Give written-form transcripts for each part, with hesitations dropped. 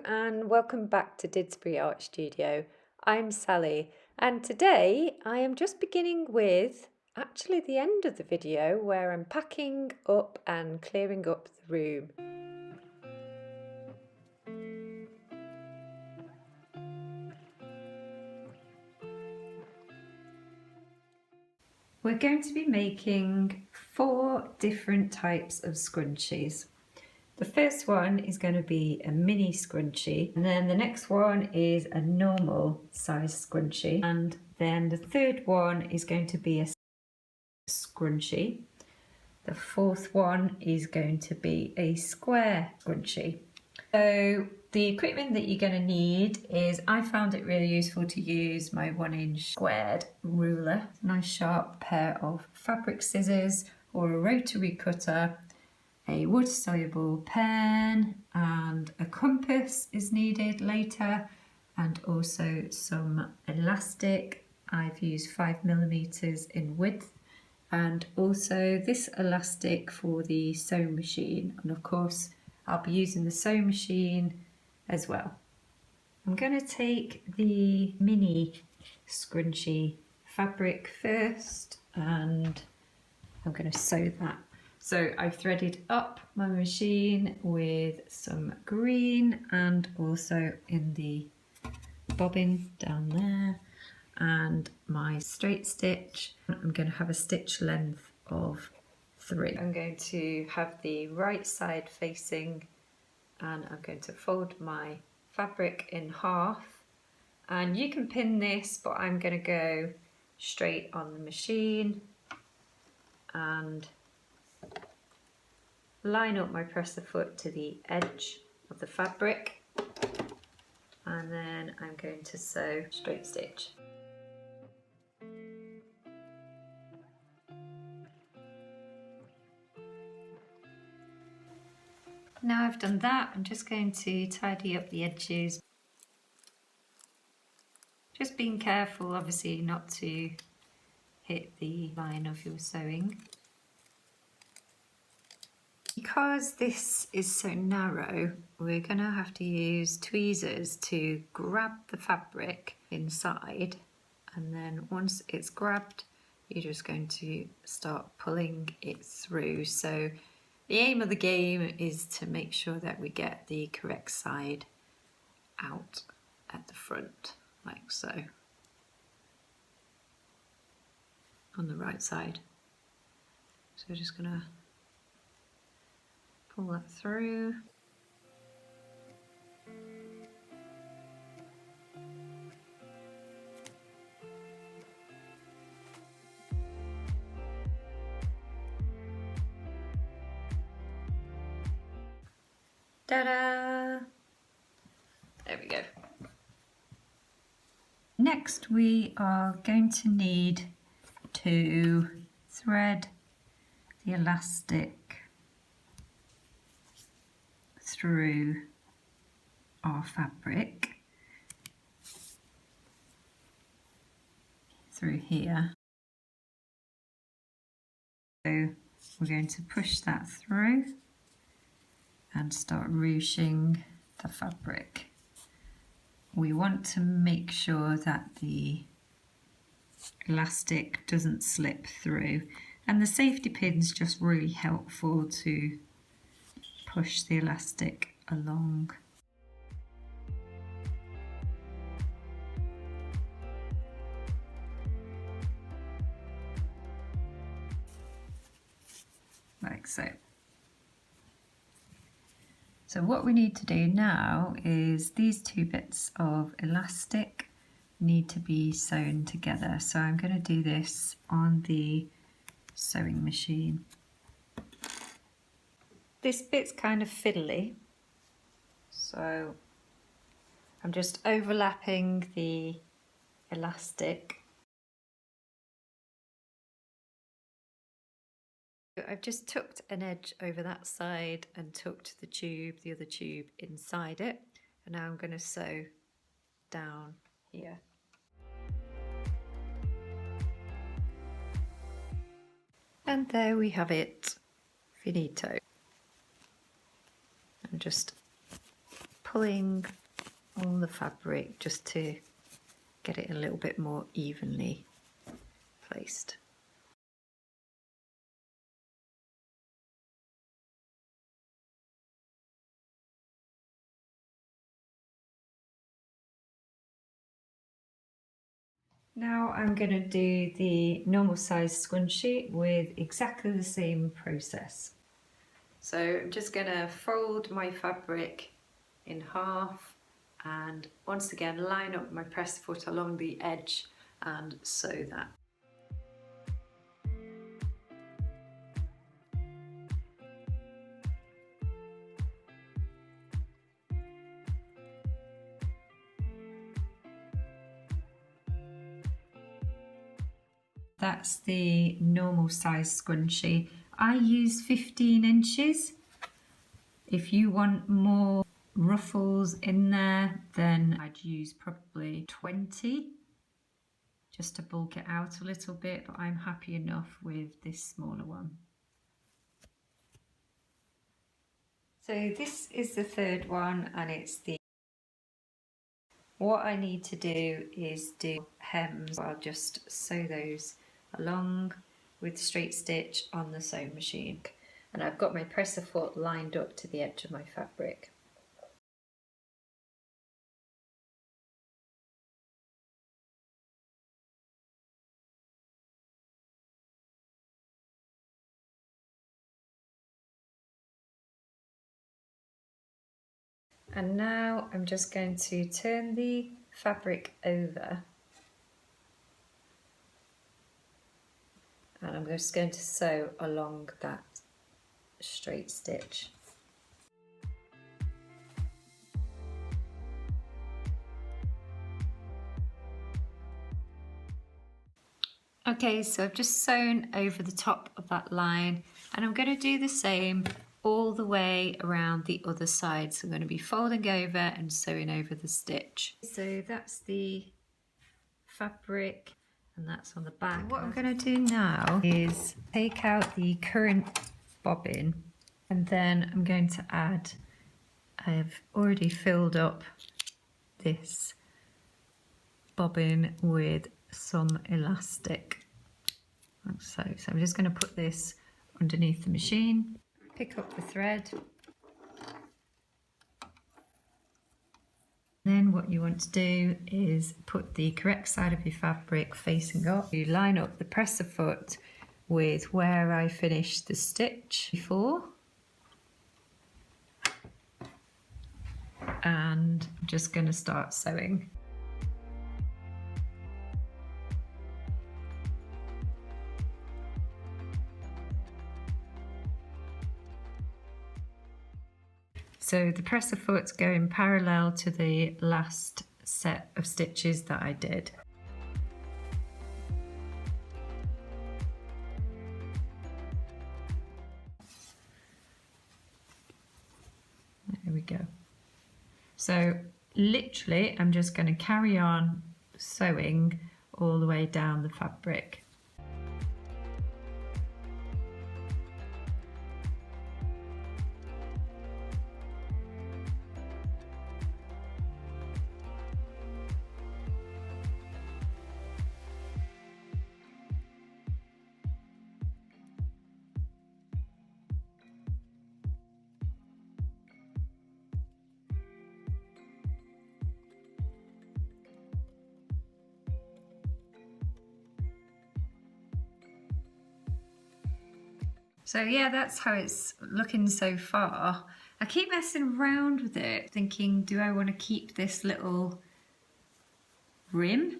and welcome back to Didsbury Art Studio. I'm Sally and today I am just beginning with actually the end of the video where I'm packing up and clearing up the room. We're going to be making 4 different types of scrunchies. The first one is going to be a mini scrunchie, and then the next one is a normal size scrunchie, and then the third one is going to be a scrunchie. The fourth one is going to be a square scrunchie. So the equipment that you're going to need is, I found it really useful to use my 1-inch squared ruler, a nice sharp pair of fabric scissors or a rotary cutter, a wood-soluble pen, and a compass is needed later, and also some elastic. I've used 5mm in width, and also this elastic for the sewing machine, and of course I'll be using the sewing machine as well. I'm going to take the mini scrunchie fabric first and I'm going to sew that. So I've threaded up my machine with some green and also in the bobbin down there, and my straight stitch. I'm going to have a stitch length of 3. I'm going to have the right side facing, and I'm going to fold my fabric in half, and you can pin this, but I'm going to go straight on the machine and line up my presser foot to the edge of the fabric, and then I'm going to sew straight stitch. Now I've done that, I'm just going to tidy up the edges. Just being careful obviously not to hit the line of your sewing. Because this is so narrow, we're going to have to use tweezers to grab the fabric inside, and then once it's grabbed you're just going to start pulling it through. So the aim of the game is to make sure that we get the correct side out at the front, like so, on the right side. So we're just going to pull that through. Ta-da! There we go. Next we are going to need to thread the elastic through our fabric, through here. So we're going to push that through and start ruching the fabric. We want to make sure that the elastic doesn't slip through, and the safety pin's just really helpful to push the elastic along. Like so. So what we need to do now is these 2 bits of elastic need to be sewn together. So I'm going to do this on the sewing machine. This bit's kind of fiddly, so I'm just overlapping the elastic. I've just tucked an edge over that side and tucked the other tube inside it, and now I'm going to sew down here. And there we have it, finito. And just pulling all the fabric just to get it a little bit more evenly placed. Now I'm going to do the normal size scrunchie with exactly the same process. So I'm just going to fold my fabric in half and once again line up my press foot along the edge and sew that. That's the normal size scrunchie. I use 15 inches. If you want more ruffles in there, then I'd use probably 20 just to bulk it out a little bit, but I'm happy enough with this smaller one. So this is the third one and it's the... What I need to do is do hems. I'll just sew those along with straight stitch on the sewing machine. And I've got my presser foot lined up to the edge of my fabric. And now I'm just going to turn the fabric over and I'm just going to sew along that straight stitch. Okay, so I've just sewn over the top of that line and I'm going to do the same all the way around the other side. So I'm going to be folding over and sewing over the stitch. So that's the fabric and that's on the back. And what I'm going to do now is take out the current bobbin and then I'm going to add, I've already filled up this bobbin with some elastic. So I'm just going to put this underneath the machine, pick up the thread. Then what you want to do is put the correct side of your fabric facing up. You line up the presser foot with where I finished the stitch before. And I'm just going to start sewing. So the presser foot's going parallel to the last set of stitches that I did. There we go. So literally I'm just going to carry on sewing all the way down the fabric. So yeah, that's how it's looking so far. I keep messing around with it, thinking, do I want to keep this little rim?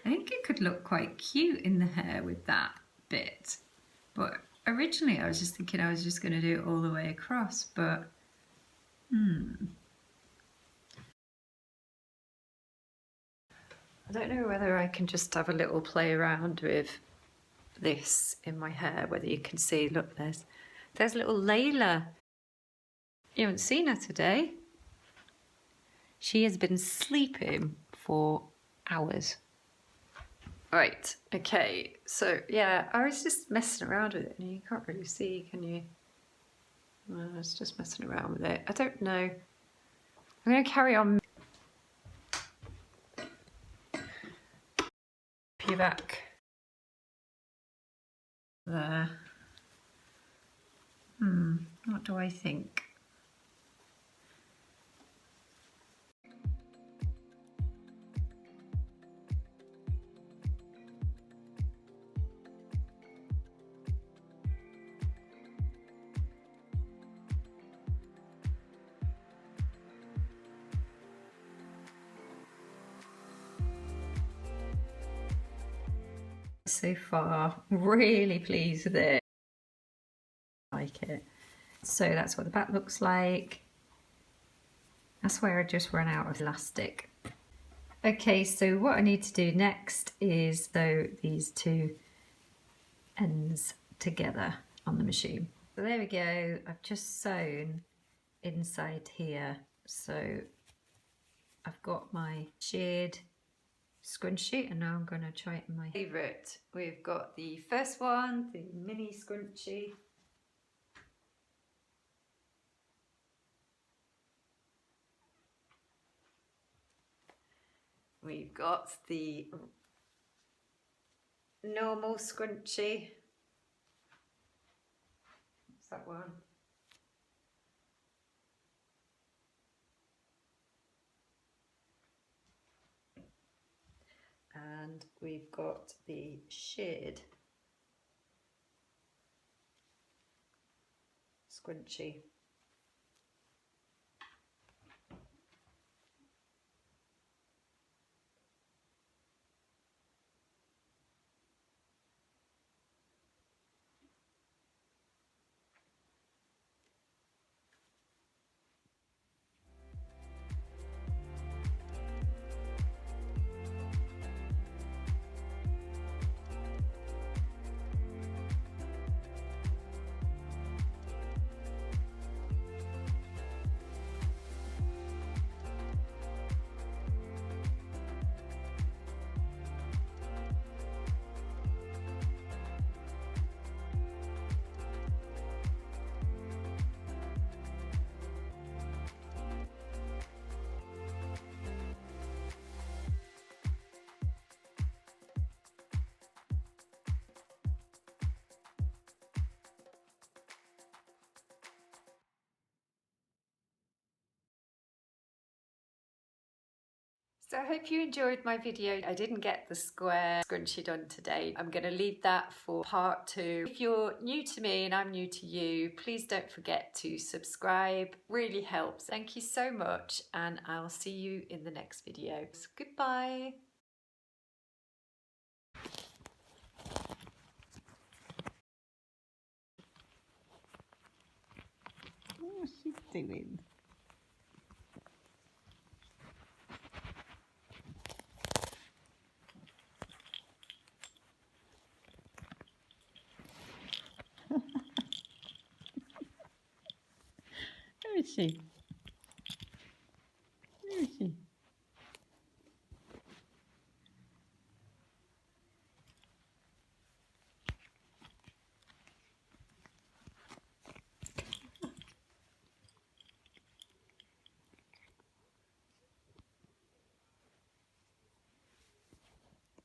I think it could look quite cute in the hair with that bit. But originally I was just thinking I was just going to do it all the way across, but I don't know whether I can just have a little play around with this in my hair, whether you can see, look, there's little Layla. You haven't seen her today. She has been sleeping for hours. Right, okay, so yeah, I was just messing around with it and you can't really see, can you? I was just messing around with it. I don't know I'm going to carry on. Peel back there. What do I think? So far, really pleased with it. I like it. So that's what the back looks like. That's where I just ran out of elastic. Okay, so what I need to do next is sew these two ends together on the machine. So there we go, I've just sewn inside here. So I've got my shirred scrunchie and now I'm going to try it in my favourite. We've got the first one, the mini scrunchie. We've got the normal scrunchie. What's that one? And we've got the shirred scrunchie. So I hope you enjoyed my video. I didn't get the square scrunchie done today. I'm going to leave that for part 2. If you're new to me and I'm new to you, please don't forget to subscribe. Really helps. Thank you so much and I'll see you in the next video. So goodbye. What's she doing? Where is she?